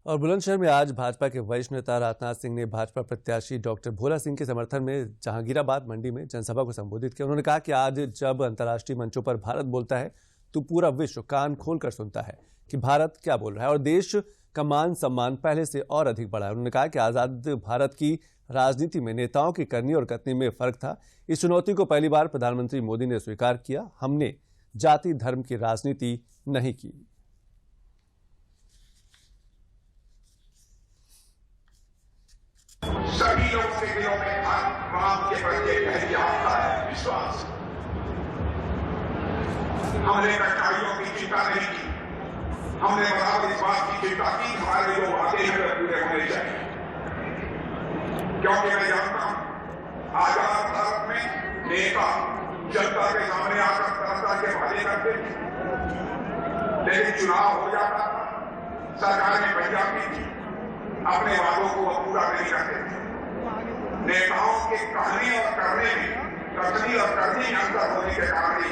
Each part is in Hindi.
और बुलंदशहर में आज भाजपा के वरिष्ठ नेता राजनाथ सिंह ने भाजपा प्रत्याशी डॉक्टर भोला सिंह के समर्थन में जहांगीराबाद मंडी में जनसभा को संबोधित किया। उन्होंने कहा कि आज जब अंतर्राष्ट्रीय मंचों पर भारत बोलता है तो पूरा विश्व कान खोलकर सुनता है कि भारत क्या बोल रहा है और देश का मान सम्मान पहले से और अधिक बढ़ा है। उन्होंने कहा कि आजाद भारत की राजनीति में नेताओं की करनी और कथनी में फर्क था। इस चुनौती को पहली बार प्रधानमंत्री मोदी ने स्वीकार किया। हमने जाति धर्म की राजनीति नहीं की। सभी लोगों के दिलों में राम के प्रति गहरी आस्था है, विश्वास। हमने कठिनाइयों की चिंता नहीं की। हमने बराबर इस बात की चिंता की हमारे जो वादे हैं पूरे होने चाहिए, क्योंकि मैं जानता हूं आजाद भारत में नेता जनता के सामने आकर तरह तरह के वादे करते थे, लेकिन चुनाव हो जाता था, सरकारें बन जाती थी, अपने वादों को वो पूरा नहीं करते थे। नेताओं के कहने और करने में, कथनी और करने में अंतर होने के कारण ही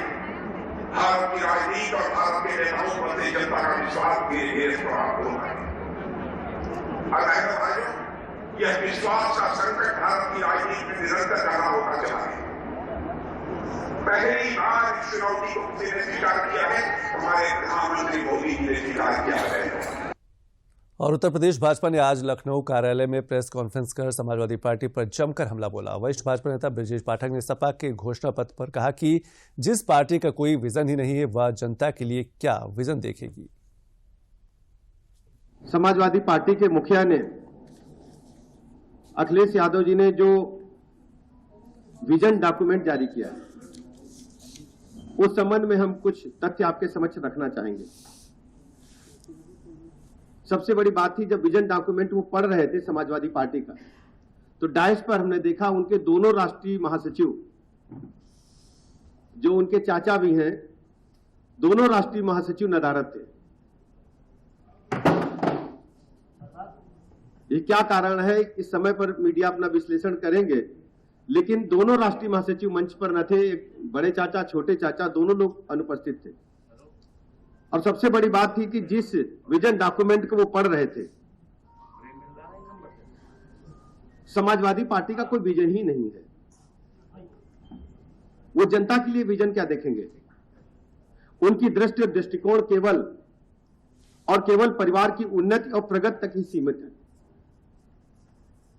भारत की राजनीति और भारत के नेताओं पर से जनता का विश्वास धीरे धीरे प्रभावित हो रहा है। और भाइयों, यह विश्वास का संकट भारत की राजनीति में निरंतर बना होता चला है। पहली बार इस चुनौती को किसी ने स्वीकार किया है, हमारे प्रधानमंत्री मोदी जी ने स्वीकार किया है। और उत्तर प्रदेश भाजपा ने आज लखनऊ कार्यालय में प्रेस कॉन्फ्रेंस कर समाजवादी पार्टी पर जमकर हमला बोला। वरिष्ठ भाजपा नेता ब्रजेश पाठक ने सपा के घोषणा पत्र पर कहा कि जिस पार्टी का कोई विजन ही नहीं है वह जनता के लिए क्या विजन देखेगी। समाजवादी पार्टी के मुखिया ने, अखिलेश यादव जी ने जो विजन डॉक्यूमेंट जारी किया है, उस संबंध में हम कुछ तथ्य आपके समक्ष रखना चाहेंगे। सबसे बड़ी बात थी, जब विजन डॉक्यूमेंट वो पढ़ रहे थे समाजवादी पार्टी का, तो डायस पर हमने देखा उनके दोनों राष्ट्रीय महासचिव, जो उनके चाचा भी हैं, दोनों राष्ट्रीय महासचिव नदारद थे। ये क्या कारण है, इस समय पर मीडिया अपना विश्लेषण करेंगे, लेकिन दोनों राष्ट्रीय महासचिव मंच पर न थे। बड़े चाचा, छोटे चाचा, दोनों लोग अनुपस्थित थे। और सबसे बड़ी बात थी कि जिस विजन डॉक्यूमेंट को वो पढ़ रहे थे, समाजवादी पार्टी का कोई विजन ही नहीं है। वो जनता के लिए विजन क्या देखेंगे? उनकी दृष्टि और दृष्टिकोण केवल परिवार की उन्नति और प्रगति तक ही सीमित है।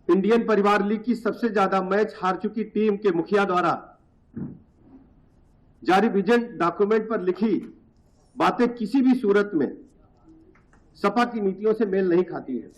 इंडियन परिवार लीग की सबसे ज्यादा मैच हार चुकी टीम के मुखिया द्वारा जारी विजन डॉक्यूमेंट पर लिखी बातें किसी भी सूरत में सपा की नीतियों से मेल नहीं खाती है।